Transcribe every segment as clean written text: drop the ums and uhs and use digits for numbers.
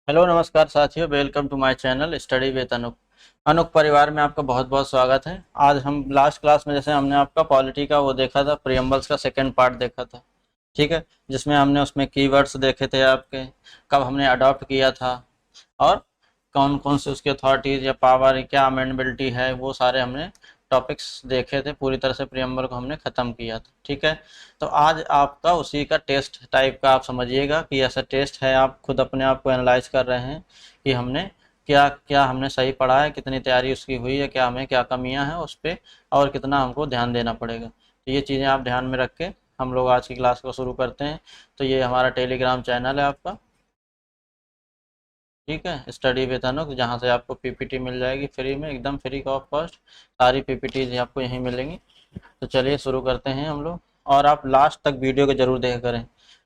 Hello नमस्कार साथियों, welcome to my channel study with Anup. Anup परिवार में आपका बहुत बहुत स्वागत है। आज हम लास्ट क्लास में जैसे हमने आपका पॉलिटी का वो देखा था, प्रियम्बल्स का सेकंड पार्ट देखा था, ठीक है, जिसमें हमने उसमें कीवर्ड्स देखे थे आपके, कब हमने अडॉप्ट किया था और कौन कौन से उसकी अथॉरिटीज़ या पावर क्या अमेंडेबिलिटी है, वो सारे हमने टॉपिक्स देखे थे। पूरी तरह से प्रियम्बल को हमने ख़त्म किया था, ठीक है। तो आज आपका उसी का टेस्ट टाइप का आप समझिएगा कि ऐसा टेस्ट है, आप खुद अपने आप को एनालाइज कर रहे हैं कि हमने क्या क्या हमने सही पढ़ा है, कितनी तैयारी उसकी हुई है, क्या हमें क्या कमियां हैं उस पर, और कितना हमको ध्यान देना पड़ेगा। तो ये चीज़ें आप ध्यान में रख के हम लोग आज की क्लास को शुरू करते हैं। तो ये हमारा टेलीग्राम चैनल है आपका, ठीक है, स्टडी विद अनुज, जहाँ से आपको पीपीटी मिल जाएगी फ्री में, एकदम फ्री ऑफ कॉस्ट। सारी पीपीटी आपको यहीं मिलेंगी। तो चलिए शुरू करते हैं हम लोग, और आप लास्ट तक वीडियो को जरूर देखा करें।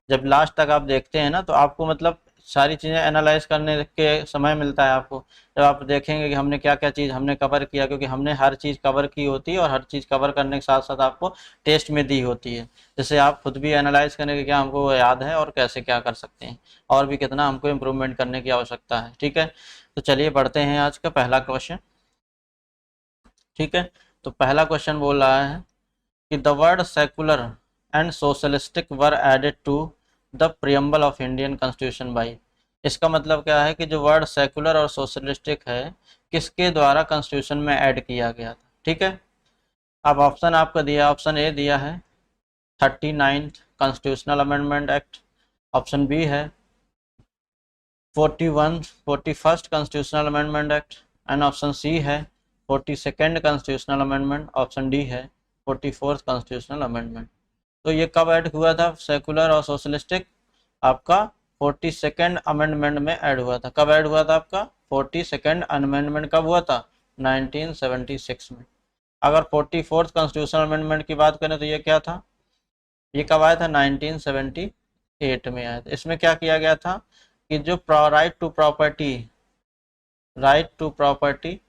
जब लास्ट तक आप देखते हैं ना, तो आपको मतलब सारी चीज़ें एनालाइज करने के समय मिलता है आपको। जब आप देखेंगे कि हमने क्या क्या चीज़ हमने कवर किया, क्योंकि हमने हर चीज़ कवर की होती है और हर चीज़ कवर करने के साथ साथ आपको टेस्ट में दी होती है, जिससे आप खुद भी एनालाइज करें कि क्या हमको याद है और कैसे क्या कर सकते हैं, और भी कितना हमको इम्प्रूवमेंट करने की आवश्यकता है, ठीक है। तो चलिए बढ़ते हैं आज का पहला क्वेश्चन, ठीक है। तो पहला क्वेश्चन बोल रहा है कि the word secular and socialistic were added to the preamble of Indian constitution by. इसका मतलब क्या है कि जो वर्ड सेकुलर और सोशलिस्टिक है, किसके द्वारा कॉन्स्टिट्यूशन में ऐड किया गया था, ठीक है। अब ऑप्शन आपका दिया, ऑप्शन ए दिया है 39th constitutional amendment act, option B है 41st constitutional amendment act, and option C है 42nd constitutional amendment, option D है 44th कॉन्स्टिट्यूशनल अमेंडमेंट। तो ये कब ऐड हुआ था सेकुलर और सोशलिस्टिक? आपका 42nd अमेंडमेंट में ऐड हुआ था। कब ऐड हुआ था आपका 42nd अमेंडमेंट? कब हुआ था? 1976 में। अगर 44th कॉन्स्टिट्यूशनल अमेंडमेंट की बात करें तो ये क्या था, ये कब आया था? 1978 में आया था। इसमें क्या किया गया था कि जो राइट टू प्रॉपर्टी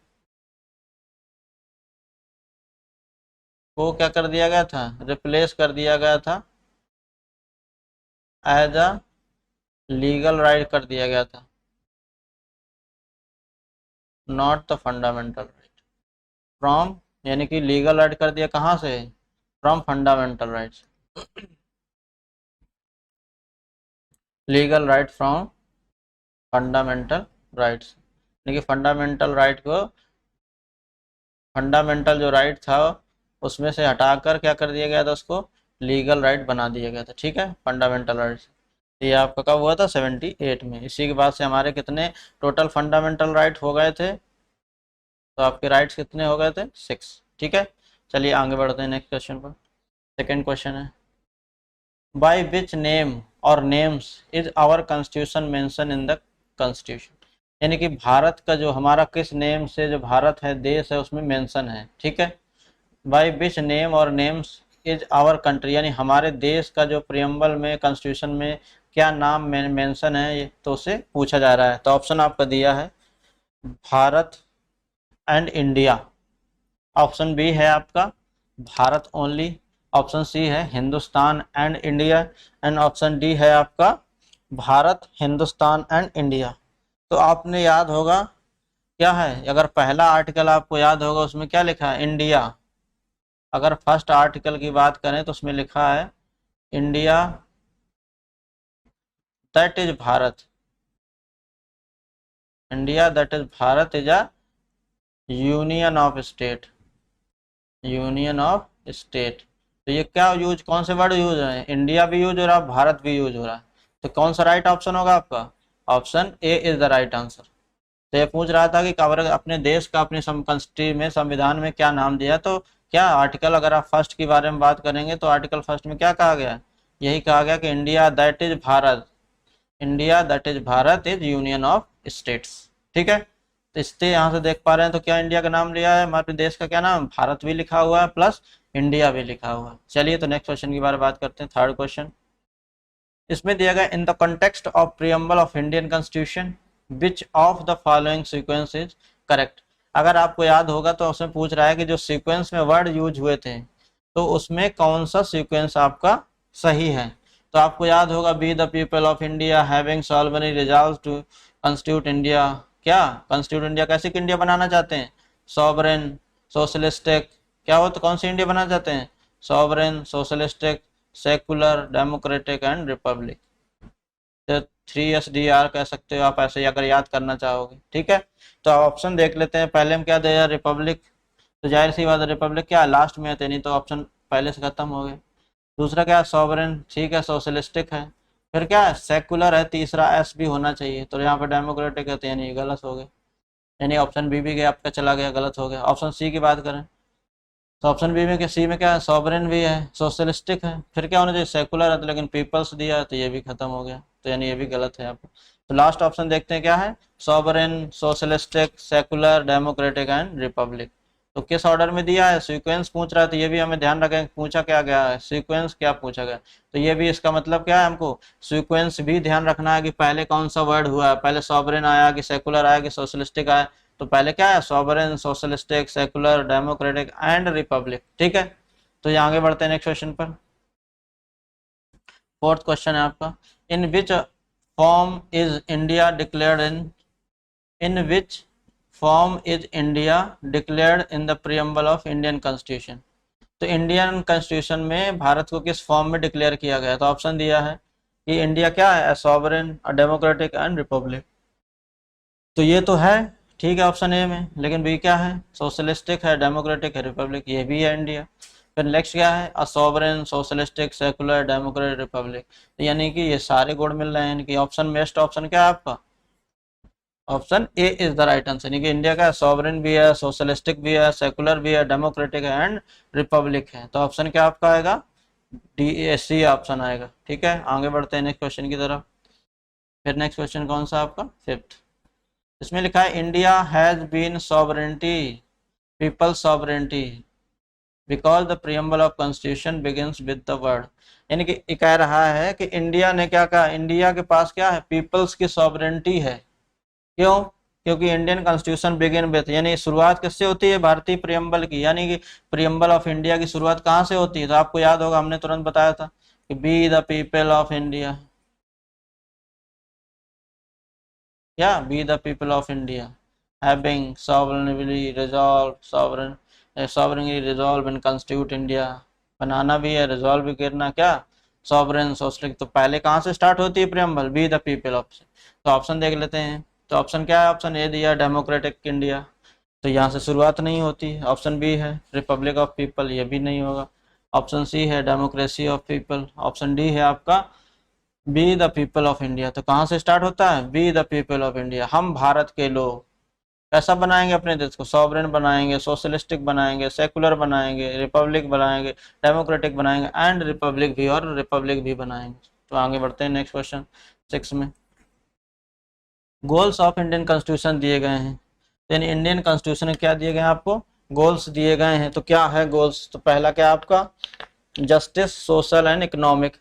को क्या कर दिया गया था? रिप्लेस कर दिया गया था एज अ लीगल राइट कर दिया गया था, not the fundamental right. From, यानी कि लीगल राइट कर दिया कहाँ से? From fundamental rights. Legal right from fundamental rights, यानी कि फंडामेंटल राइट को, फंडामेंटल जो राइट था उसमें से हटाकर क्या कर दिया गया था, उसको लीगल राइट बना दिया गया था, ठीक है, फंडामेंटल राइट्स। ये आपका कब हुआ था? 78 में। इसी के बाद से हमारे कितने टोटल फंडामेंटल राइट हो गए थे? तो आपके राइट्स कितने हो गए थे? 6, ठीक है। चलिए आगे बढ़ते हैं नेक्स्ट क्वेश्चन पर। सेकेंड क्वेश्चन है, बाय विच नेम और names is our constitution mention in the constitution. यानी कि भारत का जो हमारा किस नेम से जो भारत है, देश है, उसमें मेंशन है, ठीक है। बाय विच नेम और नेम्स इज आवर कंट्री, यानी हमारे देश का जो प्रियम्बल में कॉन्स्टिट्यूशन में क्या नाम मेंशन है, ये तो उससे पूछा जा रहा है। तो ऑप्शन आपका दिया है Bharat and India, option B है आपका भारत ओनली, ऑप्शन सी है Hindustan and India, and option D है आपका भारत, हिंदुस्तान एंड इंडिया। तो आपने याद होगा क्या है, अगर पहला आर्टिकल आपको याद होगा उसमें क्या लिखा है? इंडिया। अगर फर्स्ट आर्टिकल की बात करें तो उसमें लिखा है India that is Bharat, India that is Bharat is a union of state, union of state. तो ये क्या यूज, कौन से वर्ड यूज हो रहे हैं? इंडिया भी यूज हो रहा है, भारत भी यूज हो रहा है। तो कौन सा राइट ऑप्शन होगा आपका? Option A is the right answer. तो ये पूछ रहा था कि कवर अपने देश का अपने कंट्री में संविधान में क्या नाम दिया, तो क्या आर्टिकल, अगर आप फर्स्ट के बारे में बात करेंगे तो आर्टिकल फर्स्ट में क्या कहा गया? यही कहा गया कि India that is Bharat, India that is Bharat is union of states, ठीक है। तो इससे यहाँ से देख पा रहे हैं तो क्या इंडिया का नाम लिया है, हमारे देश का क्या नाम? भारत भी लिखा हुआ है प्लस इंडिया भी लिखा हुआ है। चलिए तो नेक्स्ट क्वेश्चन की बारे में बात करते हैं, थर्ड क्वेश्चन। इसमें दिया गया in the context of preamble of Indian constitution which of the following sequence is correct. अगर आपको याद होगा तो उसमें पूछ रहा है कि जो सीक्वेंस में वर्ड यूज हुए थे, तो उसमें कौन सा सीक्वेंस आपका सही है। तो आपको याद होगा we the people of India having solemnly resolve to constitute India. क्या कंस्टिट्यूट इंडिया कैसी इंडिया बनाना चाहते हैं? सॉवरेन, सोशलिस्टिक, क्या हो तो कौन सी इंडिया बनाना चाहते हैं? Sovereign, socialistic, secular, democratic and Republic. तो 3SDR कह सकते हो आप ऐसे ही अगर याद करना चाहोगे। ठीक है, तो ऑप्शन देख लेते हैं। पहले हम क्या दिया? रिपब्लिक। तो जाहिर सी बात है रिपब्लिक क्या लास्ट में है, नहीं तो ऑप्शन पहले से खत्म हो गए। दूसरा क्या है? सॉवरेन, ठीक है, सोशलिस्टिक है। फिर क्या है? सेकुलर है। तीसरा एस भी होना चाहिए, तो यहाँ पे डेमोक्रेटिक है, तो यानी गलत हो गए, यानी ऑप्शन बी भी गया आपका, चला गया, गलत हो गया। ऑप्शन सी की बात करें तो ऑप्शन बी में क्या, सी में क्या है? सॉवरेन भी है, सोशलिस्टिक है, फिर क्या होना चाहिए? सेकुलर है, तो लेकिन पीपल्स दिया है, तो ये भी खत्म हो गया, तो यानी ये भी गलत है आपको। तो लास्ट ऑप्शन देखते हैं क्या है? Sovereign, socialistic, secular, democratic and Republic. तो किस ऑर्डर में दिया है? सीक्वेंस पूछ रहा है, तो ये भी हमें ध्यान रखें, पूछा क्या गया है, सीक्वेंस क्या पूछा गया। तो ये भी इसका मतलब क्या है, हमको सीक्वेंस भी ध्यान रखना है कि पहले कौन सा वर्ड हुआ है, पहले सॉवरेन आया कि सेकुलर आया कि सोशलिस्टिक आया। तो पहले क्या है? Sovereign, socialistic, secular, democratic and republic. ठीक है, तो ये आगे बढ़ते हैं नेक्स्ट क्वेश्चन पर। फोर्थ क्वेश्चन है आपका, in which form is India declared in which form is India declared in the preamble of Indian constitution. तो इंडियन कॉन्स्टिट्यूशन में भारत को किस फॉर्म में डिक्लेयर किया गया? तो ऑप्शन दिया है कि इंडिया क्या है? Sovereign, democratic and Republic. तो ये तो है, ठीक है, ऑप्शन ए में, लेकिन बी क्या है? सोशलिस्टिक है, डेमोक्रेटिक है, रिपब्लिक, ये भी है इंडिया। फिर नेक्स्ट क्या है? Sovereign, socialistic, secular, democratic, Republic. तो यानी कि ये सारे गुण मिल रहे हैं, यानी कि ऑप्शन बेस्ट ऑप्शन क्या है आपका? Option A is the right answer. यानी कि इंडिया का सॉवरेन भी है, सोशलिस्टिक भी है, सेकुलर भी है, डेमोक्रेटिक है एंड रिपब्लिक है। तो ऑप्शन क्या आपका आएगा? डी, ऑप्शन आएगा। ठीक है, आगे बढ़ते हैं नेक्स्ट क्वेश्चन की तरफ। फिर नेक्स्ट क्वेश्चन कौन सा आपका? फिफ्थ। इसमें लिखा है India has been sovereignty, people sovereignty, because the preamble of constitution begins with the word. यानी कि कह रहा है कि इंडिया ने क्या कहा? इंडिया के पास क्या है? पीपल्स की सॉवरेंटी है। क्यों? क्योंकि इंडियन कॉन्स्टिट्यूशन बिगिन विद, यानी शुरुआत किससे होती है? भारतीय प्रीएम्बल की। यानी कि प्रीएम्बल ऑफ इंडिया की शुरुआत कहाँ से होती है? तो आपको याद होगा, हमने तुरंत बताया था कि we the people of India, क्या we the people of India having sovereignly resolved sovereignly resolve and constitute India। बनाना भी है, रिजॉल्व भी करना, क्या? Sovereign, socialist. तो पहले कहाँ से स्टार्ट होती है preamble? We the people of. तो ऑप्शन देख लेते हैं। तो ऑप्शन क्या है? ऑप्शन ए दिया, डेमोक्रेटिक इंडिया, तो यहाँ से शुरुआत नहीं होती। ऑप्शन बी है रिपब्लिक ऑफ पीपल, ये भी नहीं होगा। ऑप्शन सी है democracy of people. Option D है आपका B the people of India. तो कहाँ से स्टार्ट होता है? B the people of India. हम भारत के लोग कैसा बनाएंगे अपने देश को? सॉवरेन बनाएंगे, सोशलिस्टिक बनाएंगे, सेकुलर बनाएंगे, रिपब्लिक बनाएंगे, डेमोक्रेटिक बनाएंगे एंड रिपब्लिक भी, और रिपब्लिक भी बनाएंगे। तो आगे बढ़ते हैं नेक्स्ट क्वेश्चन 6 में। गोल्स ऑफ इंडियन कॉन्स्टिट्यूशन दिए गए हैं, यानी इंडियन कॉन्स्टिट्यूशन में क्या दिए गए हैं आपको? गोल्स दिए गए हैं। तो क्या है गोल्स? तो पहला क्या आपका? Justice, social and economic.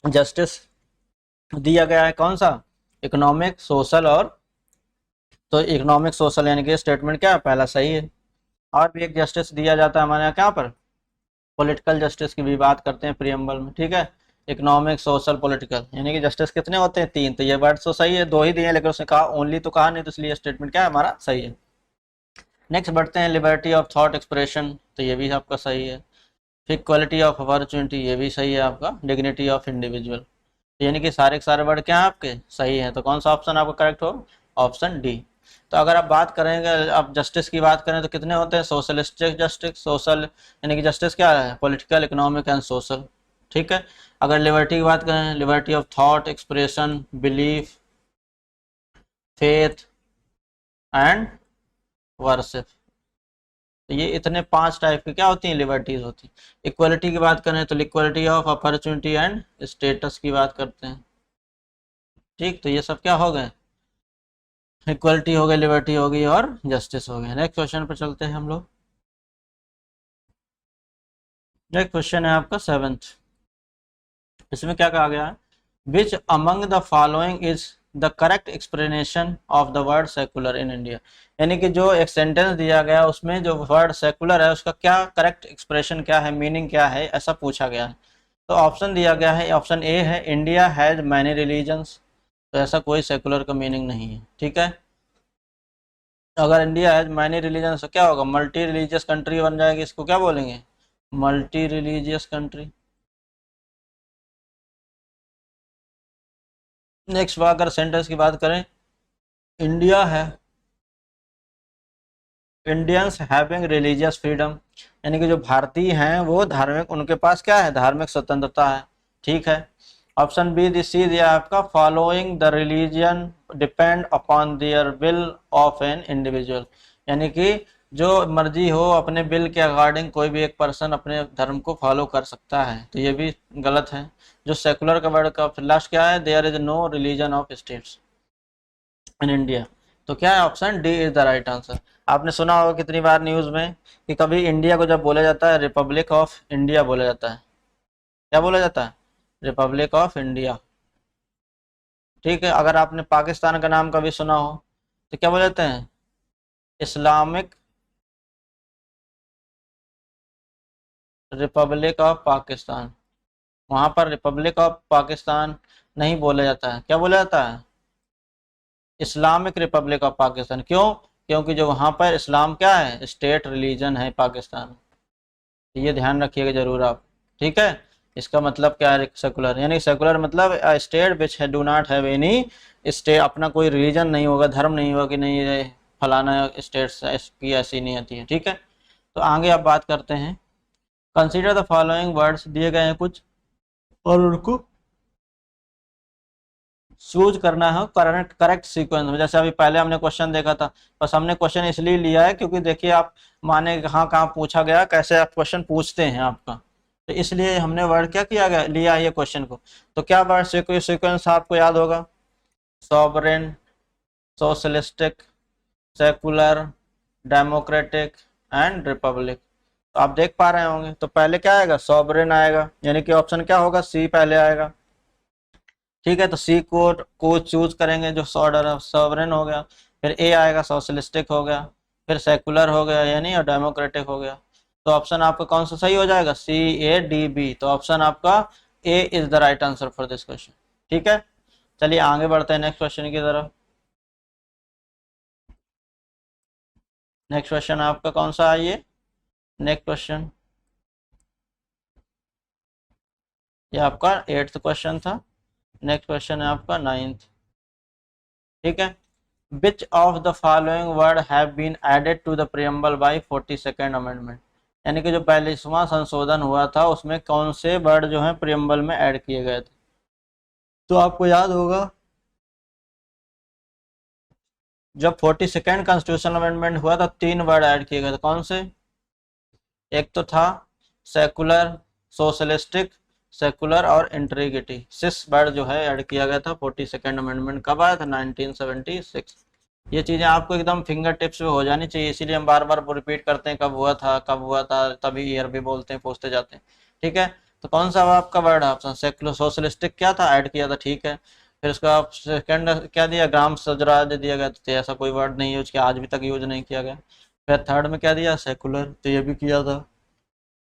Justice दिया गया है, कौन सा? इकोनॉमिक, सोशल, और तो इकोनॉमिक सोशल यानी कि स्टेटमेंट क्या है? पहला सही है। और भी एक जस्टिस दिया जाता है हमारे यहाँ, क्या पर? पॉलिटिकल जस्टिस की भी बात करते हैं प्रीएम्बल में। ठीक है, इकोनॉमिक, सोशल, पॉलिटिकल, यानी कि जस्टिस कितने होते हैं? 3। तो ये वर्ड तो सही है, 2 ही दिए हैं, लेकिन उसने कहा ओनली तो कहा नहीं, तो इसलिए स्टेटमेंट क्या है हमारा? सही है। नेक्स्ट बढ़ते हैं, लिबर्टी ऑफ थॉट एक्सप्रेशन, तो ये भी आपका सही है। फिर इक्वालिटी ऑफ अपॉर्चुनिटी, ये भी सही है आपका। डिग्निटी ऑफ इंडिविजुअल, यानी कि सारे के सारे वर्ड क्या है आपके? सही है। तो कौन सा ऑप्शन आपका करेक्ट हो? Option D. तो अगर आप बात करेंगे, अब जस्टिस की बात करें तो कितने होते हैं? सोशलिस्टिक जस्टिस, सोशल, यानी कि जस्टिस क्या है? Political, economic and social. ठीक है, अगर लिबर्टी की बात करें, liberty of thought expression, belief, faith and worship. तो ये इतने 5 टाइप की क्या होती हैं? लिबर्टीज होती हैं। इक्वलिटी की बात करें तो equality of opportunity and status की बात करते हैं। ठीक, तो ये सब क्या हो गए? इक्वलिटी हो गई, लिबर्टी हो गई और जस्टिस हो गई। नेक्स्ट क्वेश्चन पर चलते हैं हम लोग। नेक्स्ट क्वेश्चन है आपका 7th। इसमें क्या कहा गया है? Which among the following is the correct explanation of the word secular in India. यानी कि जो एक सेंटेंस दिया गया उसमें जो वर्ड सेकुलर है उसका क्या करेक्ट एक्सप्रेशन क्या है, मीनिंग क्या है, ऐसा पूछा गया है। तो ऑप्शन दिया गया है, ऑप्शन ए है इंडिया हैज मैनी रिलीजन्स। तो ऐसा कोई सेकुलर का मीनिंग नहीं है, ठीक है। अगर इंडिया हैज मैनी रिलीजन्स तो क्या होगा, मल्टी रिलीजियस कंट्री बन जाएगी, इसको क्या बोलेंगे, मल्टी रिलीजियस कंट्री। नेक्स्ट अगर सेंटेंस की बात करें, इंडिया है इंडियंस हैविंग रिलीजियस फ्रीडम, यानी कि जो भारतीय हैं वो धार्मिक, उनके पास क्या है, धार्मिक स्वतंत्रता है, ठीक है। ऑप्शन बी दी सी दिया आपका, following the religion depend upon their will of an individual, यानी कि जो मर्जी हो अपने बिल के अकॉर्डिंग कोई भी एक पर्सन अपने धर्म को फॉलो कर सकता है, तो ये भी गलत है। जो सेकुलर का वर्ड का लास्ट क्या है, there is no religion of states in India. तो क्या है, option D is the right answer. आपने सुना होगा कितनी बार न्यूज में कि कभी इंडिया को जब बोला जाता है रिपब्लिक ऑफ इंडिया बोला जाता है, क्या बोला जाता है, रिपब्लिक ऑफ इंडिया, ठीक है। अगर आपने पाकिस्तान का नाम कभी सुना हो तो क्या बोले जाते हैं, इस्लामिक रिपब्लिक ऑफ पाकिस्तान। वहां पर रिपब्लिक ऑफ पाकिस्तान नहीं बोला जाता है, क्या बोला जाता है, इस्लामिक रिपब्लिक ऑफ पाकिस्तान। क्यों, क्योंकि जो वहां पर इस्लाम क्या है, स्टेट रिलीजन है पाकिस्तान। ये ध्यान रखिएगा जरूर आप, ठीक है। इसका मतलब क्या है सेकुलर, यानी सेकुलर मतलब state which do not have any state, अपना कोई रिलीजन नहीं होगा, धर्म नहीं होगा कि नहीं ये फलाना स्टेट की ऐसी नहीं आती है, ठीक है। तो आगे आप बात करते हैं, कंसीडर द फॉलोइंग वर्ड्स दिए गए हैं कुछ और उनको चूज करना है करेक्ट करेक्ट सीक्वेंस में। जैसे अभी पहले हमने क्वेश्चन देखा था, बस हमने क्वेश्चन इसलिए लिया है क्योंकि देखिए आप माने कहाँ कहाँ पूछा गया, कैसे आप क्वेश्चन पूछते हैं आपका, तो इसलिए हमने वर्ड क्या किया गया, लिया है ये क्वेश्चन को। तो क्या वर्ड सीक्वेंस आपको याद होगा, sovereign, socialistic, secular, democratic and Republic. तो आप देख पा रहे होंगे, तो पहले क्या आएगा, सॉवरेन आएगा, यानी कि ऑप्शन क्या होगा, सी पहले आएगा, ठीक है। तो सी को चूज करेंगे, जो ऑर्डर सॉवरेन हो गया, फिर ए आएगा, सोशलिस्टिक हो गया, फिर सेकुलर हो गया यानी, और डेमोक्रेटिक हो गया। तो ऑप्शन आपका कौन सा सही हो जाएगा, सी ए डी बी। तो ऑप्शन आपका A is the right answer for this question, ठीक है। चलिए आगे बढ़ते हैं नेक्स्ट क्वेश्चन की तरफ। नेक्स्ट क्वेश्चन आपका कौन सा है, ये नेक्स्ट क्वेश्चन, ये आपका 8th क्वेश्चन था। नेक्स्ट क्वेश्चन है आपका 9th, ठीक है। Which of the following word have been added to the preamble by 42nd amendment, यानी कि जो 42वां संशोधन हुआ था उसमें कौन से वर्ड जो है प्रियम्बल में ऐड किए गए थे। तो आपको याद होगा जब 42nd कॉन्स्टिट्यूशन अमेंडमेंट हुआ था 3 वर्ड ऐड किए गए थे, कौन से, एक तो था सेकुलर, सोशलिस्टिक, सेकुलर और इंटीग्रिटी। 6 वर्ड जो है ऐड किया गया था 42nd अमेंडमेंट, कब आया था, 1976। ये चीज़ें आपको एकदम फिंगर टिप्स पे हो जानी चाहिए, इसीलिए हम बार बार रिपीट करते हैं कब हुआ था कब हुआ था, तभी ईयर भी बोलते हैं, पूछते जाते हैं, ठीक है। तो कौन सा आपका वर्ड है ऑप्शन, सेकुलर, सोशलिस्टिक क्या था, ऐड किया था, ठीक है। फिर उसका सेकंड क्या दिया, ग्राम स्वराज दिया गया, तो ऐसा कोई वर्ड नहीं यूज किया, आज भी तक यूज नहीं किया गया। फिर थर्ड में क्या दिया, सेकुलर, तो ये भी किया था।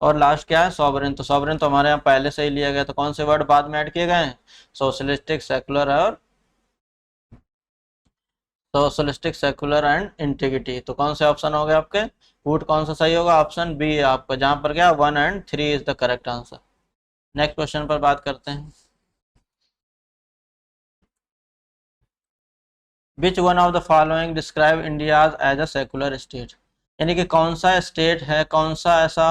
और लास्ट क्या है, सॉवरेन, तो सॉवरेन तो हमारे यहाँ पहले से ही लिया गया, तो कौन से वर्ड बाद में ऐड किए गए हैं, सोशलिस्टिक, सेकुलर और सोशलिस्टिक, सेकुलर एंड इंटीग्रिटी। तो कौन से ऑप्शन हो गए आपके, रूट कौन सा सही होगा, ऑप्शन बी है आपका, जहां पर क्या 1 और 3 is the correct answer. Next question पर बात करते हैं, which one of the following describe India as a secular state, यानी कि कौन सा स्टेट है, कौन सा ऐसा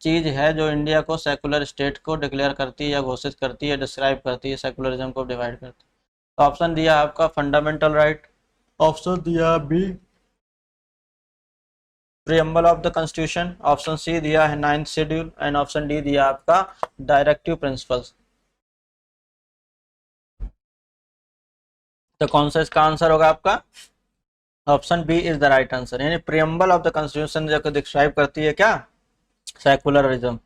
चीज है जो इंडिया को सेकुलर स्टेट को डिक्लेयर करती है या घोषित करती है, डिस्क्राइब करती है, सेकुलरिज्म को डिवाइड करती है। तो ऑप्शन दिया आपका फंडामेंटल राइट, ऑप्शन दिया B preamble of the constitution, option C दिया है 9th schedule and option D दिया आपका डायरेक्टिव प्रिंसिपल्स। तो कौन सा इसका आंसर होगा आपका, option B is the right answer, यानी प्रियम्बल ऑफ द कॉन्स्टिट्यूशन जो डिस्क्राइब करती है क्या, सेकुलरिज्म,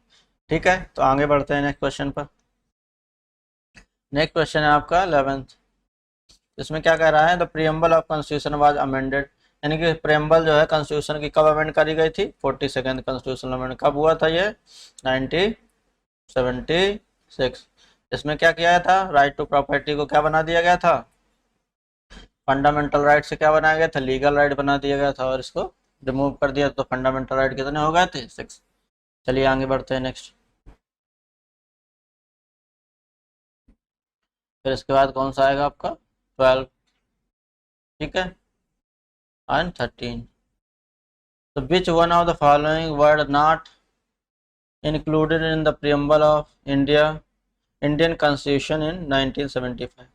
ठीक है। तो आगे बढ़ते हैं नेक्स्ट क्वेश्चन पर। नेक्स्ट क्वेश्चन है आपका 11th, इसमें क्या कह रहा है, the preamble of constitution was amended, यानी कि प्रियम्बल जो है कॉन्स्टिट्यूशन की कब अमेंड करी गई थी, 42nd कॉन्स्टिट्यूशन अमेंड कब हुआ था ये, 1976। इसमें क्या किया था, राइट टू प्रॉपर्टी को क्या बना दिया गया था, फंडामेंटल राइट से क्या बनाया गया था, लीगल राइट बना दिया गया था, और इसको रिमूव कर दिया तो फंडामेंटल राइट कितने हो गए थे, 6। चलिए आगे बढ़ते हैं नेक्स्ट। फिर इसके बाद कौन सा आएगा आपका 12, ठीक है, एंड 13। तो विच one of the following word not included in the preamble of Indian constitution in 1975।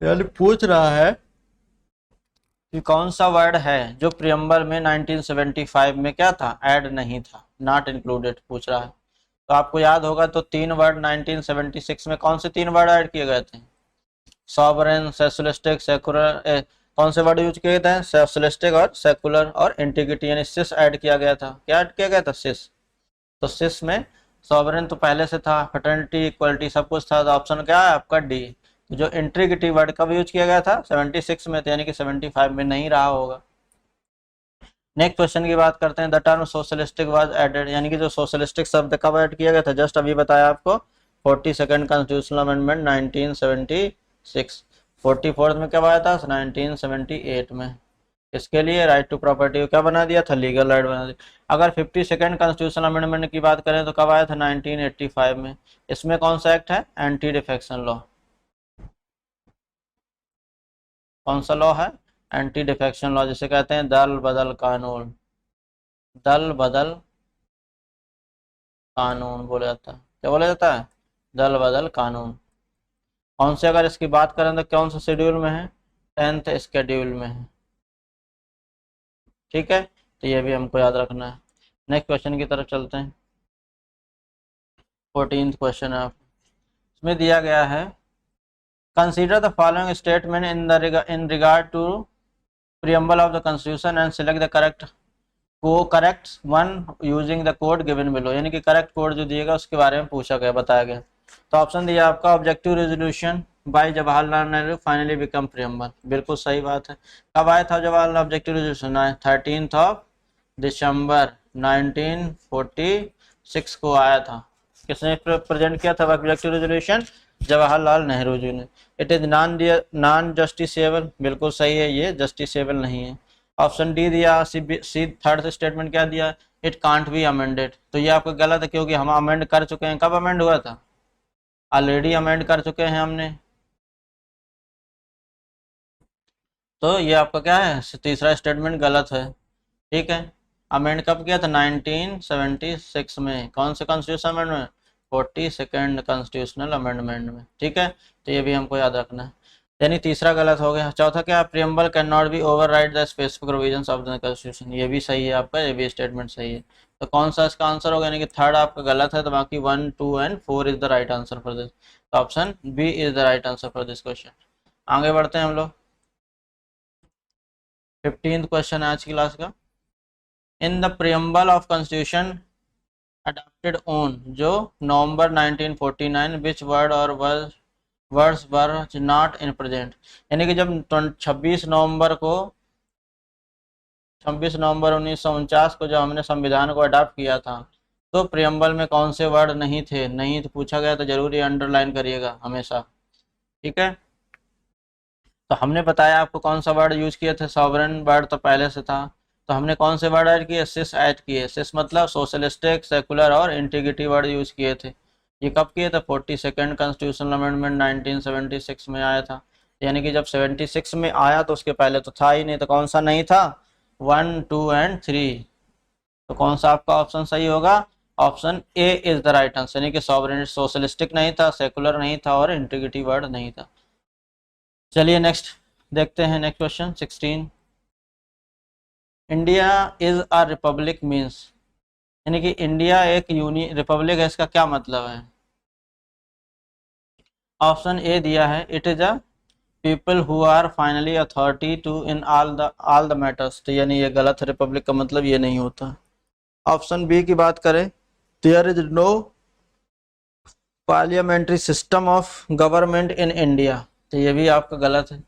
यानी पूछ रहा है कि कौन सा वर्ड है जो प्रियम्बल में 1975 में क्या था, ऐड नहीं था, नॉट इंक्लूडेड पूछ रहा है। तो आपको याद होगा तो 3 वर्ड 1976 में कौन से 3 वर्ड ऐड किए गए थे, सॉवरेन, सोशलिस्टिक, सेकुलर, कौन से वर्ड यूज किए थे, सोशलिस्टिक और सेकुलर, और इंटीग्रिटी यानी सिस ऐड किया गया था, क्या ऐड किया गया था, सिस। तो सिस में सॉवरेन तो पहले से था, फ्रेटर्निटी, इक्वलिटी सब कुछ था, तो ऑप्शन क्या है आपका डी। जो इंटीग्रिटी वर्ड कब यूज किया गया था, 76 में, यानी कि 75 में नहीं रहा होगा। नेक्स्ट क्वेश्चन की बात करते हैं, the term socialistic was added, यानी कि जो सोशलिस्टिक शब्द कब ऐड किया गया था, जस्ट अभी बताया आपको 42nd कॉन्स्टिट्यूशनल अमेंडमेंट 1976। 44th में कब आया था, 1978 में। इसके लिए राइट टू प्रॉपर्टी को क्या बना दिया था, लीगल राइट बना दिया। अगर 52nd कॉन्स्टिट्यूशनल अमेंडमेंट की बात करें तो कब आया था, 1985 में। इसमें कौन सा एक्ट है, एंटी डिफेक्शन लॉ। कौन सा लॉ है, एंटी डिफेक्शन लॉ, जिसे कहते हैं दल बदल कानून, दल बदल कानून बोला जाता है, क्या बोला जाता है, दल बदल कानून। कौन से, अगर इसकी बात करें तो कौन सा शेड्यूल में है, 10th शेड्यूल में है, ठीक है। तो ये भी हमको याद रखना है। नेक्स्ट क्वेश्चन की तरफ चलते हैं। 14th क्वेश्चन है, इसमें दिया गया है, consider the following statement in regard to preamble of the constitution and select the correct one using the code given below, यानी कि करेक्ट कोड जो दिएगा उसके बारे में पूछा गया, बताया गया। तो ऑप्शन दिया आपका, objective resolution bye Jawaharlal Nehru finally become preamble, बिल्कुल सही बात है। कब आया था जवाहरलाल ऑब्जेक्टिव रेजोल्यूशन, 13 दिसंबर 1946 को आया था। किसने प्रेजेंट किया था ऑब्जेक्टिव रेजोल्यूशन, जवाहरलाल नेहरू जी ने। इट इज नॉन जस्टिसेबल, बिल्कुल सही है, ये जस्टिसेबल नहीं है। ऑप्शन डी दिया, सी थर्ड स्टेटमेंट क्या दिया, इट कांट बी अमेंडेड, तो ये आपका गलत है, क्योंकि हम अमेंड कर चुके हैं। कब अमेंड हुआ था, ऑलरेडी अमेंड कर चुके हैं हमने। तो ये आपका क्या है, तीसरा स्टेटमेंट गलत है, ठीक है। अमेंड कब किया था, 1976 में। कौन से constitution amendment, 42nd constitutional amendment में, ठीक है। तो ये भी हमको याद रखना है, यानी तीसरा गलत हो गया। चौथा क्या, preamble can not be over ride the specific provisions of the constitution, ये भी सही है आपका, ये भी स्टेटमेंट सही है। तो कौन सा इसका आंसर होगा, यानी कि थर्ड आपका गलत है, तो बाकी 1, 2 and 4 is the right answer for this. तो option B is the right answer for this question. आगे बढ़ते हैं हम लोग। 15th क्वेश्चन है आज की क्लास का, इन the preamble of constitution adopted on जो नवंबर 1949 विच वर्ड और words were not in present, यानी कि जब 26 नवंबर 1949 को जब हमने संविधान को अडॉप्ट किया था, तो प्रियम्बल में कौन से वर्ड नहीं थे, नहीं तो पूछा गया तो जरूरी अंडरलाइन करिएगा हमेशा, ठीक है। तो हमने बताया आपको कौन सा वर्ड यूज किए थे, सॉवरेन वर्ड तो पहले से था, तो हमने कौन से वर्ड ऐड किए, सिस ऐड किए। सिस मतलब सोशलिस्टिक, सेकुलर और इंटीग्रिटी वर्ड यूज किए थे। ये कब किए थे, 42nd कॉन्स्टिट्यूशनल अमेंडमेंट 1976 में आया था, यानी कि जब 76 में आया तो उसके पहले तो था ही नहीं। तो कौन सा नहीं था, 1, 2 एंड 3। तो कौन सा आपका ऑप्शन सही होगा, option A is the right answer, यानी कि सॉवरेन सोशलिस्टिक नहीं था, सेकुलर नहीं था और इंटीग्रिटी वर्ड नहीं था। चलिए नेक्स्ट देखते हैं, next question 16, India is a republic means, यानी कि इंडिया एक रिपब्लिक है, इसका क्या मतलब है। ऑप्शन ए दिया है, it is a people who are finally authority to in all the matters, तो यानी ये गलत है, रिपब्लिक का मतलब ये नहीं होता। ऑप्शन बी की बात करें, there is no parliamentary system of government in India, तो ये भी आपका गलत है।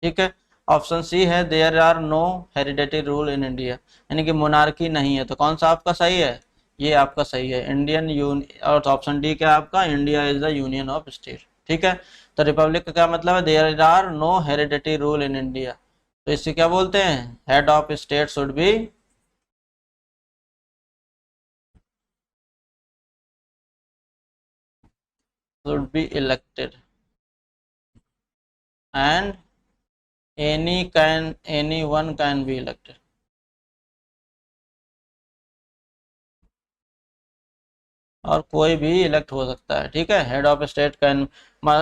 ठीक है। ऑप्शन सी है there are no hereditary rule in India, यानी कि मोनार्की नहीं है। तो कौन सा आपका सही है? ये आपका सही है, इंडियन यून। और ऑप्शन डी क्या है आपका? India is the union of state. ठीक है। तो रिपब्लिक का क्या मतलब है? There are no hereditary rule in India. तो इससे क्या बोलते हैं? Head of state should be elected and any one can be elected. और कोई भी इलेक्ट हो सकता है। ठीक है। Head of state can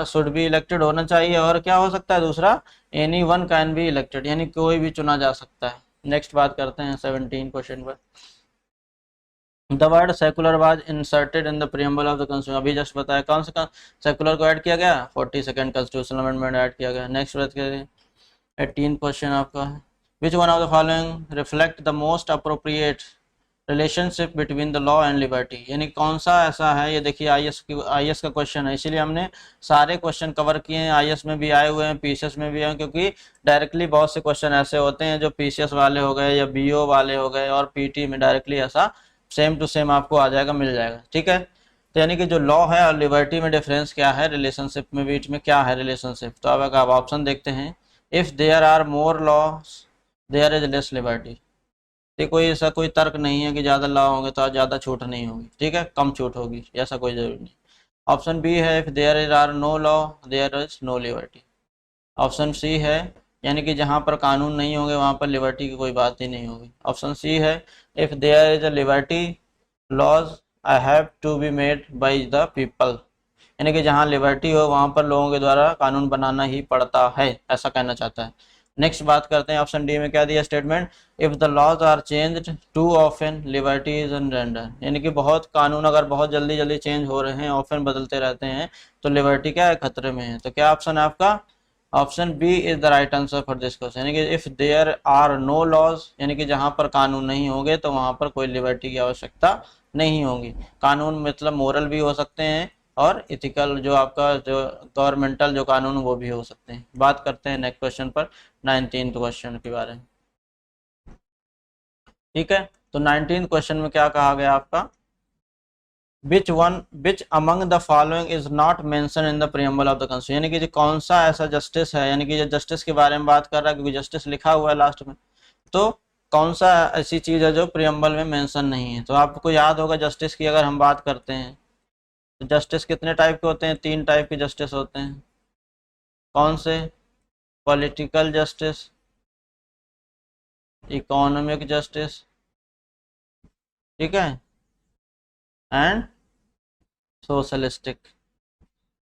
should be elected होना चाहिए। और क्या हो सकता है दूसरा? Any one can be elected, यानी कोई भी चुना जा सकता है। नेक्स्ट बात करते हैं 17 क्वेश्चन पर। The word secular was inserted in the preamble of the constitution. अभी जस्ट बताया कौन सा सेकुलर को ऐड किया गया? 42nd कॉन्स्टिट्यूशनल अमेंडमेंट ऐड किया गया। नेक्स्ट बात करें 18 क्वेश्चन आपका है, which one of the following reflect the most appropriate relationship between the law and liberty, यानी कौन सा ऐसा है? ये देखिए आईएएस का क्वेश्चन है, इसीलिए हमने सारे क्वेश्चन कवर किए हैं। आईएएस में भी आए हुए हैं, पीसीएस में भी आए हैं, क्योंकि डायरेक्टली बहुत से क्वेश्चन ऐसे होते हैं जो पीसीएस वाले हो गए या बीओ वाले हो गए और पीटी में डायरेक्टली ऐसा सेम टू सेम आपको आ जाएगा, मिल जाएगा। ठीक है। तो यानी कि जो लॉ है और लिबर्टी में डिफरेंस क्या है, रिलेशनशिप में बीच में क्या है रिलेशनशिप? तो अब आप ऑप्शन देखते हैं। If there are more laws there is less liberty. ये कोई ऐसा कोई तर्क नहीं है कि ज़्यादा लॉ होंगे तो ज़्यादा छूट नहीं होगी। ठीक है, कम छूट होगी, ऐसा कोई जरूरी नहीं। ऑप्शन बी है if there is are no law there is no liberty. Option C है यानी कि जहाँ पर कानून नहीं होंगे वहाँ पर लिबर्टी की कोई बात ही नहीं होगी। ऑप्शन सी है if there is a liberty laws I have to be made by the people, यानी कि जहाँ लिबर्टी हो वहाँ पर लोगों के द्वारा कानून बनाना ही पड़ता है, ऐसा कहना चाहता है। नेक्स्ट बात करते हैं ऑप्शन डी में क्या दिया statement, if the laws are changed to often liberty is in danger, यानी कि बहुत कानून अगर बहुत जल्दी जल्दी चेंज हो रहे हैं, ऑफन बदलते रहते हैं, तो लिबर्टी क्या है? खतरे में है। तो क्या ऑप्शन है आपका? Option B is the right answer for this question, यानी कि if there are no laws, यानी कि जहां पर कानून नहीं होंगे तो वहां पर कोई लिबर्टी की आवश्यकता नहीं होगी। कानून मतलब मोरल भी हो सकते हैं और इथिकल जो आपका जो गवर्नमेंटल जो कानून वो भी हो सकते हैं। बात करते हैं नेक्स्ट क्वेश्चन पर, 19th क्वेश्चन के बारे में। ठीक है। तो 19th क्वेश्चन में क्या कहा गया आपका? Which among the following is not mention in the preamble of the constitution, यानी कि जो कौन सा ऐसा जस्टिस है, यानी कि जो जस्टिस के बारे में बात कर रहा है, क्योंकि जस्टिस लिखा हुआ है लास्ट में, तो कौन सा ऐसी चीज है जो प्रियम्बल में मेंशन नहीं है? तो आपको याद होगा जस्टिस की अगर हम बात करते हैं तो जस्टिस कितने टाइप के होते हैं? 3 टाइप के जस्टिस होते हैं। कौन से? पॉलिटिकल जस्टिस, इकोनॉमिक जस्टिस, ठीक है, एंड सोशलिस्टिक,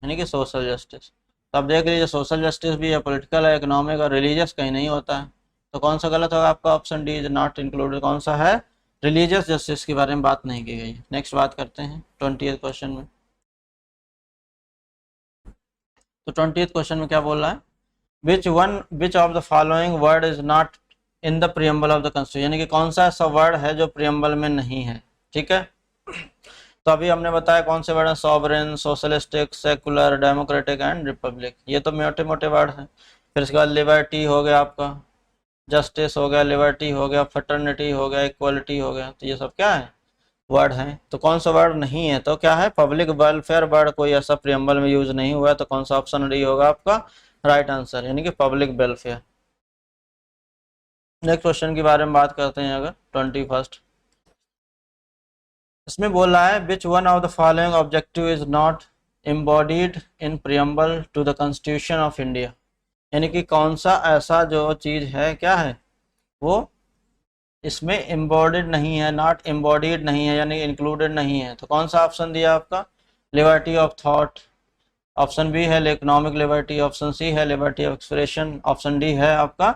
यानी कि सोशल जस्टिस। तो अब देख लीजिए सोशल जस्टिस भी है, पॉलिटिकल है, इकोनॉमिक और रिलीजियस कहीं नहीं होता है। तो कौन सा गलत होगा आपका? Option D is not included. कौन सा है? रिलीजियस जस्टिस के बारे में बात नहीं की गई। नेक्स्ट बात करते हैं 20th क्वेश्चन में। तो 20th क्वेश्चन में क्या बोल रहा है? Which of the following word is not in the preamble of the constitution, यानी कि कौन सा ऐसा वर्ड है जो प्रियम्बल में नहीं है। ठीक है। तो अभी हमने बताया कौन से वर्ड हैं? Sovereign, socialistic, secular, democratic and Republic. ये तो मोटे मोटे वर्ड हैं। फिर इसके बाद लिबर्टी हो गया आपका, जस्टिस हो गया, लिबर्टी हो गया, फ्रेटर्निटी हो गया, इक्वलिटी हो गया। तो ये सब क्या है? वर्ड हैं। तो कौन सा वर्ड नहीं है? तो क्या है? पब्लिक वेलफेयर वर्ड कोई ऐसा प्रियम्बल में यूज नहीं हुआ है। तो कौन सा ऑप्शन डी होगा आपका राइट आंसर, यानी कि पब्लिक वेलफेयर। नेक्स्ट क्वेश्चन के बारे में बात करते हैं अगर 21st। इसमें बोल रहा है which one of the following objective is not embodied in preamble to the constitution of India, यानी कि कौन सा ऐसा जो चीज है क्या है वो इसमें एम्बॉडीड नहीं है, नॉट एम्बॉडीड नहीं है, यानी इंक्लूडेड नहीं है। तो कौन सा ऑप्शन दिया आपका? Liberty of thought, option B है इकोनॉमिक लिबर्टी, ऑप्शन सी है liberty of expression, option D है आपका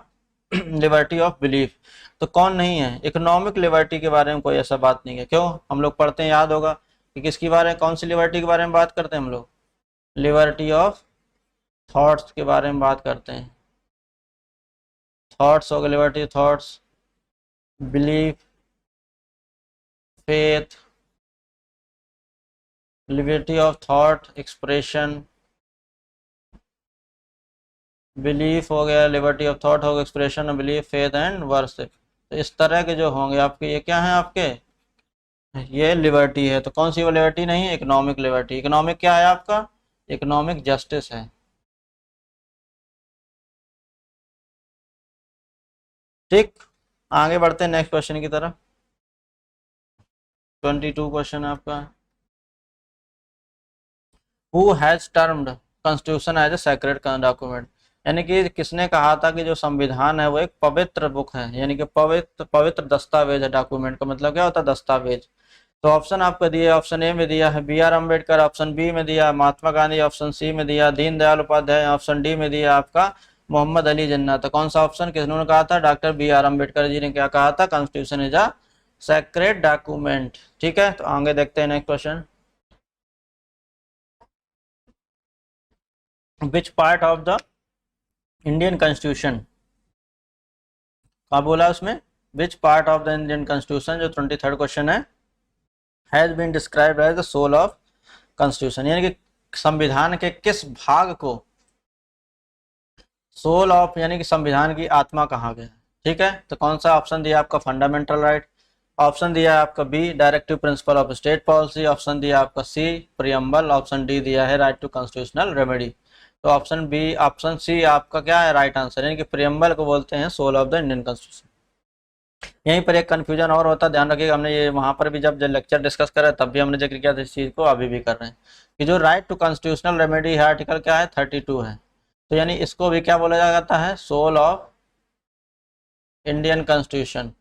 लिबर्टी ऑफ बिलीफ। तो कौन नहीं है? इकोनॉमिक लिबर्टी के बारे में कोई ऐसा बात नहीं है। क्यों? हम लोग पढ़ते हैं, याद होगा कि किसके बारे में, कौन सी लिबर्टी के बारे में बात करते हैं हम लोग? लिबर्टी ऑफ थॉट्स के बारे में बात करते हैं। थॉट्स हो गए, liberty thoughts, belief, faith, liberty of thought, expression, belief हो गया, लिबर्टी ऑफ थॉट हो गया, expression of belief, faith and worship. तो इस तरह के जो होंगे आपके, ये क्या है आपके, ये लिबर्टी है। तो कौन सी वो लिबर्टी नहीं है, इकोनॉमिक लिबर्टी। इकोनॉमिक क्या है आपका, इकोनॉमिक जस्टिस है। ठीक, आगे बढ़ते हैं नेक्स्ट क्वेश्चन की तरफ। 22 क्वेश्चन है आपका। Who has termed constitution as a sacred document, यानी कि किसने कहा था कि जो संविधान है वो एक पवित्र बुक है, यानी कि पवित्र पवित्र दस्तावेज है। डॉक्यूमेंट का मतलब क्या होता है, दस्तावेज। तो ऑप्शन आपको दिए, ऑप्शन ए में दिया है B R Ambedkar, option B में दिया महात्मा गांधी, ऑप्शन सी में दिया दीनदयाल उपाध्याय, ऑप्शन डी में दिया आपका मोहम्मद अली जिन्ना। तो कौन सा ऑप्शन किसने कहा था, doctor B R Ambedkar ji ने क्या कहा था, constitution is a sacred document. ठीक है, तो आगे देखते हैं next question. Which part of the Indian constitution, क्या बोला उसमें, which part of the Indian constitution, जो 23rd क्वेश्चन है, has been described as the soul of constitution, यानी कि संविधान के किस भाग को सोल ऑफ यानी कि संविधान की आत्मा कहा गया है। ठीक है, तो कौन सा ऑप्शन दिया आपका, फंडामेंटल राइट, ऑप्शन दिया है आपका B directive principle of state policy, option दिया आपका सी प्रियम्बल, ऑप्शन डी दिया है राइट टू कॉन्स्टिट्यूशनल रेमेडी। तो ऑप्शन बी ऑप्शन सी आपका क्या है राइट आंसर, यानी कि प्रियम्बल को बोलते हैं soul of the Indian constitution. यहीं पर एक कंफ्यूजन और होता है, ध्यान रखिएगा, हमने ये वहां पर भी जब लेक्चर डिस्कस करा तब भी हमने जिक्र किया था इस चीज को, अभी भी कर रहे हैं कि जो राइट टू कॉन्स्टिट्यूशनल रेमेडी है आर्टिकल क्या है 32 है। तो यानी इसको भी क्या बोला जाता है, सोल ऑफ इंडियन कॉन्स्टिट्यूशन।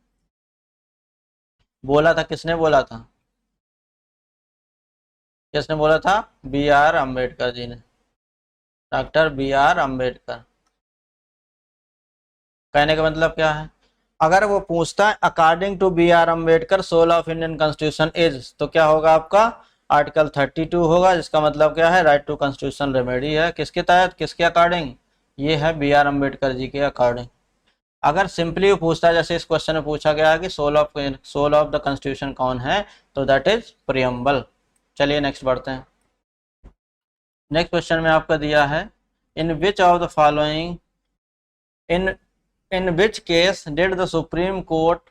बोला था किसने, बोला था किसने बोला था, बी आर अम्बेडकर जी ने, डॉक्टर बी आर अम्बेडकर। कहने का मतलब क्या है, अगर वो पूछता है according to B R Ambedkar soul of Indian constitution is, तो क्या होगा आपका आर्टिकल 32 होगा, जिसका मतलब क्या है राइट टू कॉन्स्टिट्यूशन रेमेडी है। किसके तहत, किसके अकॉर्डिंग, ये है बी आर अम्बेडकर जी के अकॉर्डिंग। अगर सिंपली वो पूछता है जैसे इस क्वेश्चन में पूछा गया है कि सोल ऑफ द कॉन्स्टिट्यूशन कौन है, तो दैट इज प्रियम्बल। चलिए नेक्स्ट बढ़ते हैं। नेक्स्ट क्वेश्चन में आपका दिया है, in which of the following in in which case did the Supreme Court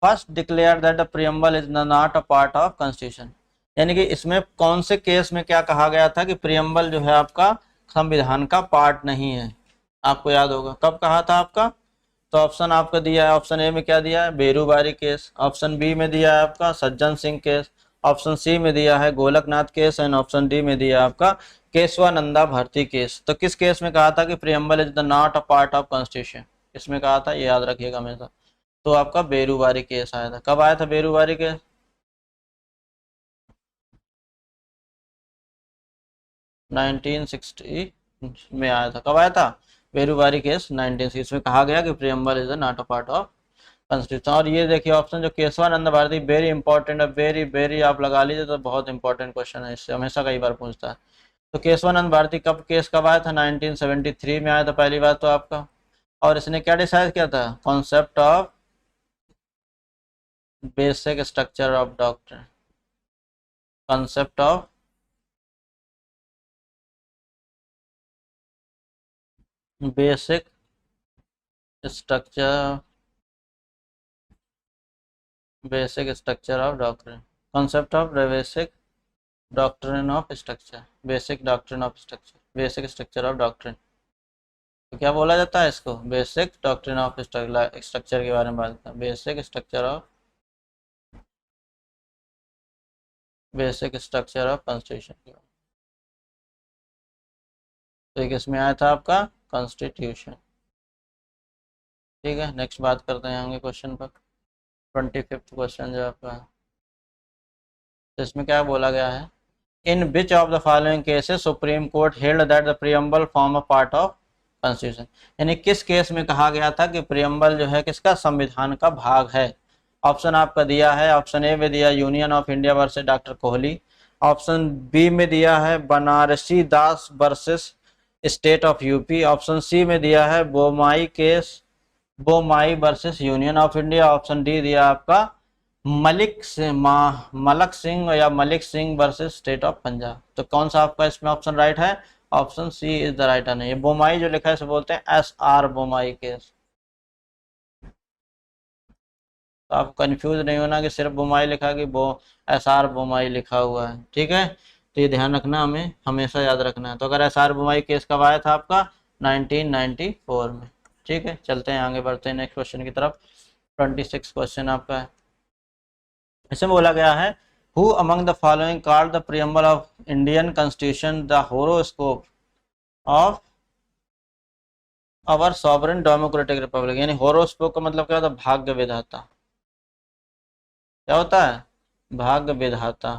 first declare that the preamble is not a part of Constitution, यानी कि इसमें कौन से केस में क्या कहा गया था कि प्रियम्बल जो है आपका संविधान का पार्ट नहीं है। आपको याद होगा कब कहा था आपका, तो ऑप्शन आपका दिया है, ऑप्शन ए में क्या दिया है, बेरूबारी केस, ऑप्शन बी में दिया है आपका Sajjan Singh case, option C में दिया है Golaknath case, and option D में दिया है आपका केशवानंदा भारती केस। तो किस केस में कहा था कि preamble is the not a part of constitution, इसमें कहा था, ये याद रखिएगा हमेशा। तो आपका बेरूबारी केस आया था, कब आया था बेरूबारी केस, 1960 में आया था। कब आया था बेरूबारी केस, 1960 में कहा गया कि preamble is not a part of constitution. और ये देखिए ऑप्शन जो केशवानंद भारती, वेरी इंपॉर्टेंट है, वेरी वेरी आप लगा लीजिए, तो बहुत इंपॉर्टेंट क्वेश्चन है, इससे हमेशा कई बार पूछता है। तो केशवानंद भारती कब केस कब आया था, 1973 में आया था पहली बार तो आपका। और इसने क्या डिसाइड किया था, concept of basic structure of doctrine, concept of basic structure, basic structure of doctrine, concept of basic doctrine of structure, basic doctrine of structure, basic structure of doctrine. तो क्या बोला जाता है इसको, बेसिक डॉक्ट्रिन ऑफ स्ट्रक्चर के बारे में बात करते हैं, बेसिक स्ट्रक्चर ऑफ कॉन्स्टिट्यूशन। तो एक इसमें आया था आपका कॉन्स्टिट्यूशन। ठीक है, नेक्स्ट बात करते हैं आगे क्वेश्चन पर। 25th क्वेश्चन जो आपका है, तो इसमें क्या बोला गया है, in which of the following cases Supreme Court held that the preamble form a part of constitution, यानी किस केस में कहा गया था कि प्रियम्बल जो है किसका, संविधान का भाग है। ऑप्शन आपका दिया है, ऑप्शन ए में दिया Union of India versus doctor Kohli, option B में दिया है Banarasi Das versus State of UP, option C में दिया है Bommai case, Bommai versus Union of India, option D दिया आपका मलक सिंह या Malik Singh versus State of Punjab. तो कौन सा आपका इसमें ऑप्शन राइट है, option C is the right answer. ये बोमाई जो लिखा है इसे बोलते हैं SR बोमाई केस। तो आप कंफ्यूज नहीं होना कि सिर्फ बोमाई लिखा कि SR बोमाई लिखा हुआ है, ठीक है। तो ये ध्यान रखना, हमें हमेशा याद रखना है। तो अगर SR बोमाई केस कब आया था आपका 1994 में, ठीक है। चलते हैं आगे बढ़ते हैं नेक्स्ट क्वेश्चन की तरफ। 26 क्वेश्चन आपका है। इसमें बोला गया है who among the following called the preamble of Indian constitution the horoscope of our sovereign democratic republic. यानी होरोस्कोप का मतलब क्या होता है? भाग्य विधाता। क्या होता है? भाग्य विधाता।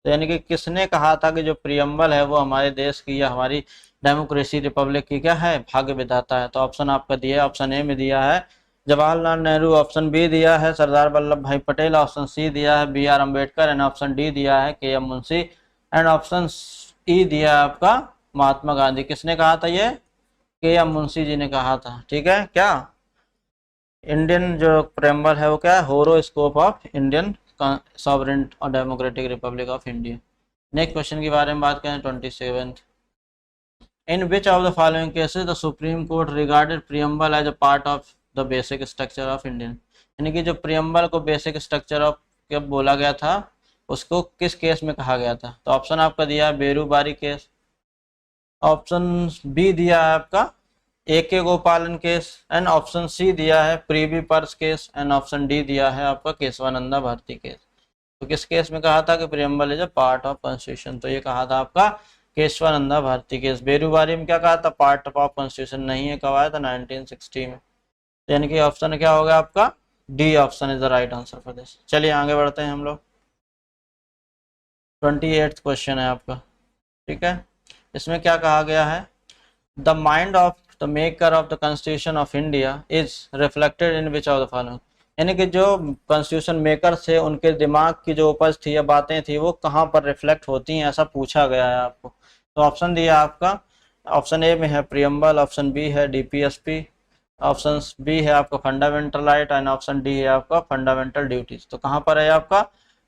तो यानी कि किसने कहा था कि जो प्रियम्बल है वो हमारे देश की या हमारी डेमोक्रेसी रिपब्लिक की क्या है? भाग्य विधाता है। तो ऑप्शन आपका दिया है, ऑप्शन ए में दिया है जवाहरलाल नेहरू, ऑप्शन बी दिया है सरदार वल्लभ भाई पटेल, ऑप्शन सी दिया है BR Ambedkar, and option D दिया है KM Munshi, and option E दिया है आपका महात्मा गांधी। किसने कहा था? ये KM मुंशी जी ने कहा था, ठीक है। क्या इंडियन जो प्रेम्बल है वो क्या है? होरोस्कोप ऑफ इंडियन सॉवरेन और democratic republic of India. Next question के बारे में बात करें 27th। In which of the following cases the supreme court regarded preamble as a part of the basic structure of Indian. यानी कि जो preamble को बेसिक स्ट्रक्चर ऑफ कब बोला गया था, उसको किस केस में कहा गया था? तो ऑप्शन आपका दिया है बेरूबारी केस, ऑप्शन बी दिया है आपका AK गोपालन केस, एंड ऑप्शन सी दिया है Privi purse case, and option D दिया है आपका केशवानंदा भारती केस। तो किस केस में कहा था कि preamble is a part of constitution? तो ये कहा था आपका केशवानंदा भारती केस। बेरूबारी में क्या कहा था? पार्ट ऑफ कॉन्स्टिट्यूशन नहीं है। कब आया था? 1960 में। तो यानी कि ऑप्शन क्या होगा आपका? D option is the right answer for this. चलिए आगे बढ़ते हैं हम लोग। 28th क्वेश्चन है आपका, ठीक है। इसमें क्या कहा गया है? The mind of the maker of the constitution of India is reflected in which of the following. यानी कि जो कॉन्स्टिट्यूशन मेकर थे उनके दिमाग की जो उपज थी या बातें थी वो कहाँ पर रिफ्लेक्ट होती हैं, ऐसा पूछा गया है आपको। तो ऑप्शन दिया आपका, ऑप्शन ए में है प्रियम्बल, ऑप्शन बी है DPSP, ऑप्शन बी है आपका fundamental right, and option D है आपका फंडामेंटल ड्यूटीज। तो कहाँ पर है आपका?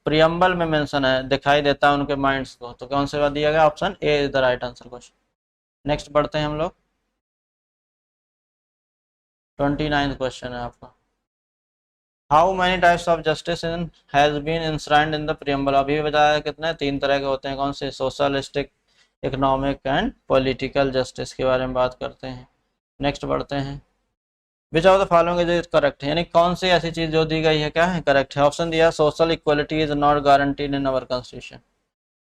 प्रियम्बल में मेंशन है, दिखाई देता है उनके माइंड्स को। तो कौन सा दिया गया? Option A is the right answer question. Next बढ़ते हैं हम लोग। 29th क्वेश्चन है आपका। How many types of justice in has been enshrined in the preamble. अभी बताया कितने? 3 तरह के होते हैं। कौन से? Socialistic, economic and political justice के बारे में बात करते हैं। नेक्स्ट बढ़ते हैं। विच of the following is correct. यानी कौन सी ऐसी चीज जो दी गई है क्या है? करेक्ट है। ऑप्शन दिया social equality is not guaranteed in our constitution.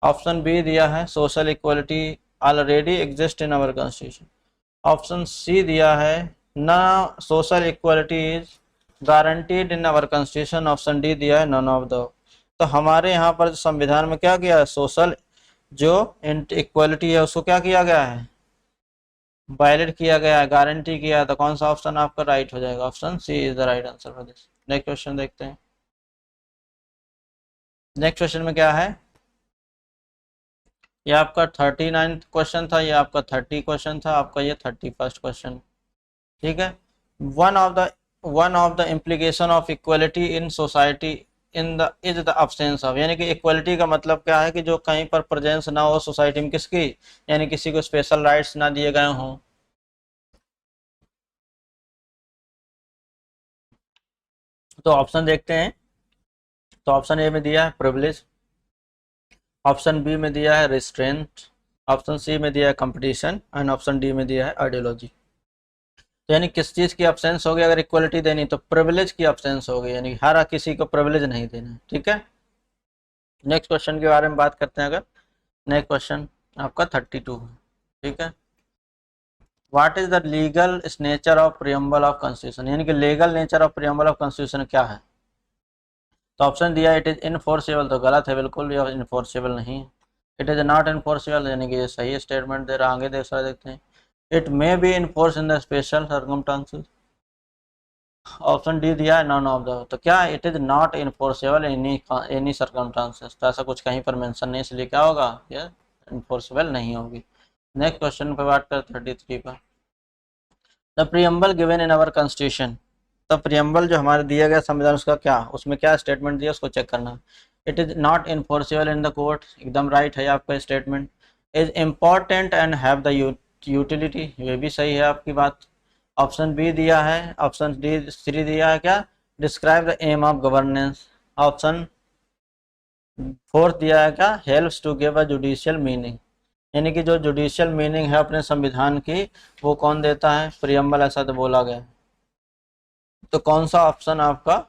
Option B दिया है social equality already exist in our constitution. Option C दिया है ना social equality is guaranteed in our constitution. Option D दिया है नन ऑफ द। तो हमारे यहाँ पर संविधान में क्या किया है? सोशल जो इक्वलिटी है उसको क्या किया गया है? वायलेट किया गया है, गारंटी किया है। तो कौन सा ऑप्शन आपका राइट हो जाएगा? Option C is the right answer for this. Next question देखते हैं। नेक्स्ट क्वेश्चन में क्या है? ये आपका 39th क्वेश्चन था, ये आपका 30 क्वेश्चन था, आपका ये 31st क्वेश्चन, ठीक है। One of the implication of equality in society in the is the absence of. यानी कि इक्वलिटी का मतलब क्या है? कि जो कहीं पर प्रेजेंस ना हो सोसाइटी में किसकी, यानी किसी को स्पेशल राइट्स ना दिए गए हों। तो ऑप्शन देखते हैं। तो ऑप्शन ए में दिया है प्रिविलेज, ऑप्शन बी में दिया है रिस्ट्रेंट, ऑप्शन सी में दिया है कंपटीशन, एंड ऑप्शन डी में दिया है आइडियोलॉजी। तो यानी किस चीज़ की अब्सेंस होगी अगर इक्वलिटी देनी? तो प्रिविलेज की अब्सेंस होगी, यानी हर किसी को प्रिविलेज नहीं देना, ठीक है। नेक्स्ट क्वेश्चन के बारे में बात करते हैं। अगर नेक्स्ट क्वेश्चन आपका 32 है, ठीक है। What is the legal nature of preamble of constitution. यानी कि legal nature of preamble of constitution क्या है? तो ऑप्शन दिया इट इज इनफोर्सेबल। तो गलत है, बिल्कुल भी इनफोर्सेबल नहीं है। इट इज नॉट इनफोर्सेबल, यानी कि ये सही स्टेटमेंट दे रहा। आगे देखते हैं। It may be enforced in the special circumstances. Option D दिया है नन ऑफ द। तो क्या it is not enforceable any circumstances. तो ऐसा कुछ कहीं पर मेंशन नहीं, इसलिए क्या होगा? ये इनफोर्सेबल नहीं होगी। नेक्स्ट क्वेश्चन पर बात कर 33 पर। The preamble given in our constitution. तो प्रियम्बल जो हमारे दिया गया संविधान उसका क्या, उसमें क्या स्टेटमेंट दिया उसको चेक करना। It is not enforceable in the court, एकदम राइट है आपका statement. Is important and have the utility, ये भी सही है आपकी बात। ऑप्शन बी दिया है, ऑप्शन डी 3 दिया है क्या, describe the aim of governance. Option 4 दिया है क्या, helps to give a judicial meaning, यानी कि जो जुडिशियल मीनिंग है अपने संविधान की वो कौन देता है, प्रियम्बल, ऐसा तो बोला गया। तो कौन सा ऑप्शन आपका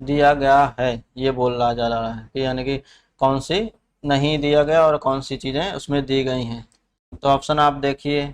दिया गया है, ये बोल रहा जा रहा है कि यानी कि कौन सी नहीं दिया गया और कौन सी चीज़ें उसमें दी गई हैं। तो ऑप्शन आप देखिए,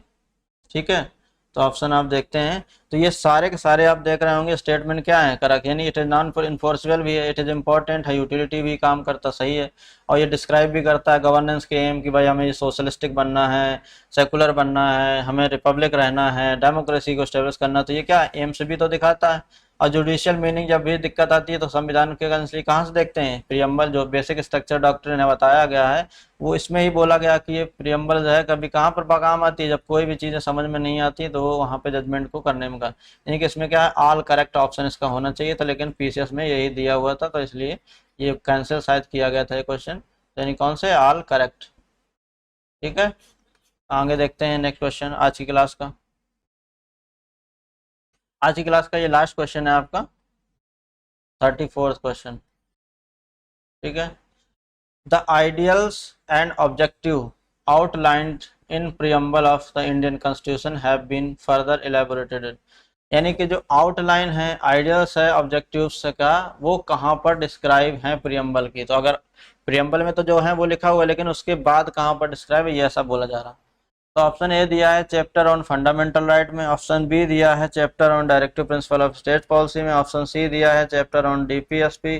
ठीक है। तो ऑप्शन आप देखते हैं, तो ये सारे के सारे आप देख रहे होंगे स्टेटमेंट क्या है, करेक्ट, यानी इट इज नॉन इन्फोर्सेबल भी है, इट इज इम्पोर्टेंट है, यूटिलिटी भी काम करता, सही है। और ये डिस्क्राइब भी करता है गवर्नेंस के एम कि भाई हमें सोशलिस्टिक बनना है, सेकुलर बनना है, हमें रिपब्लिक रहना है, डेमोक्रेसी को स्टेब्लिश करना, तो ये क्या एम से भी तो दिखाता है। और जुडिशियल मीनिंग जब भी दिक्कत आती है तो संविधान के कंसली कहाँ से देखते हैं, प्रियम्बल, जो बेसिक स्ट्रक्चर डॉक्ट्रिन ने बताया गया है वो इसमें ही बोला गया कि ये प्रियम्बल जो है कभी कहाँ पर काम आती है, जब कोई भी चीज़ें समझ में नहीं आती तो वो वहाँ पे जजमेंट को करने में कर, यानी कि इसमें क्या है, ऑल करेक्ट ऑप्शन इसका होना चाहिए था, लेकिन पीसीएस में यही दिया हुआ था तो इसलिए ये कैंसिल शायद किया गया था ये क्वेश्चन, यानी कौन से, ऑल करेक्ट। ठीक है, आगे देखते हैं नेक्स्ट क्वेश्चन आज की क्लास का। आज की क्लास का ये लास्ट क्वेश्चन है आपका 34th क्वेश्चन। ठीक है, the ideals and objective outlined in preamble of the Indian constitution have been further elaborated, यानी कि जो आउटलाइन है, आइडियल्स है, ऑब्जेक्टिव्स का, वो कहाँ पर डिस्क्राइब है प्रियम्बल की। तो अगर प्रियम्बल में तो जो है वो लिखा हुआ है, लेकिन उसके बाद कहाँ पर डिस्क्राइब है ये ऐसा बोला जा रहा। तो ऑप्शन ए दिया है चैप्टर ऑन फंडामेंटल राइट में, ऑप्शन बी दिया है chapter on directive principle of state policy में, ऑप्शन सी दिया है chapter on DPSP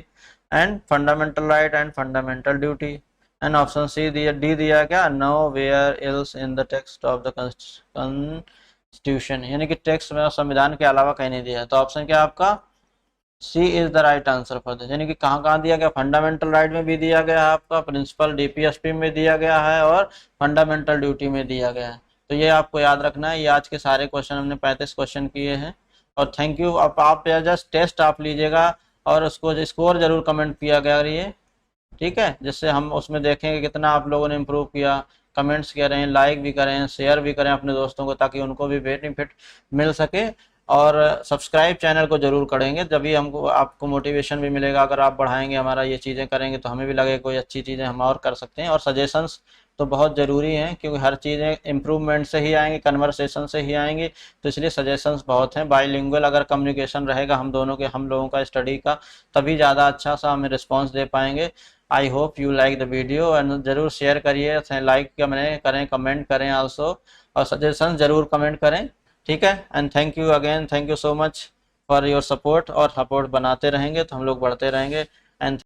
and fundamental right and fundamental duty, and option C दिया, डी दिया है क्या, nowhere else in the text of the constitution, यानी कि text में संविधान के अलावा कहीं नहीं दिया है। तो ऑप्शन क्या आपका C is the right answer for this, यानी कि कहाँ कहाँ दिया गया, फंडामेंटल राइट में भी दिया गया है आपका, प्रिंसिपल डीपीएसपी में दिया गया है और फंडामेंटल ड्यूटी में दिया गया है। तो ये आपको याद रखना है। ये आज के सारे क्वेश्चन हमने 35 क्वेश्चन किए हैं और थैंक यू। अब आप जस्ट टेस्ट आप लीजिएगा और उसको स्कोर जरूर कमेंट किया करिए, ठीक है, जिससे हम उसमें देखेंगे कितना आप लोगों ने इम्प्रूव किया। कमेंट्स करें, लाइक भी करें, शेयर भी करें अपने दोस्तों को, ताकि उनको भी बेनिफिट मिल सके। और सब्सक्राइब चैनल को जरूर करेंगे, जब हमको आपको मोटिवेशन भी मिलेगा। अगर आप बढ़ाएंगे हमारा ये चीज़ें करेंगे तो हमें भी लगेगा कोई अच्छी चीज़ें हम और कर सकते हैं। और सजेशंस तो बहुत ज़रूरी हैं, क्योंकि हर चीज़ें इम्प्रूवमेंट से ही आएंगी, कन्वर्सेशन से ही आएंगी, तो इसलिए सजेशंस बहुत हैं। बाईलिंगुअल अगर कम्युनिकेशन रहेगा हम दोनों के, हम लोगों का स्टडी का, तभी ज़्यादा अच्छा सा हमें रिस्पॉन्स दे पाएंगे। I hope you like the video and ज़रूर शेयर करिए, लाइक करें, कमेंट करें आल्सो, और सजेशन ज़रूर कमेंट करें, ठीक है। And thank you again, thank you so much for your support, और सपोर्ट बनाते रहेंगे तो हम लोग बढ़ते रहेंगे। एंड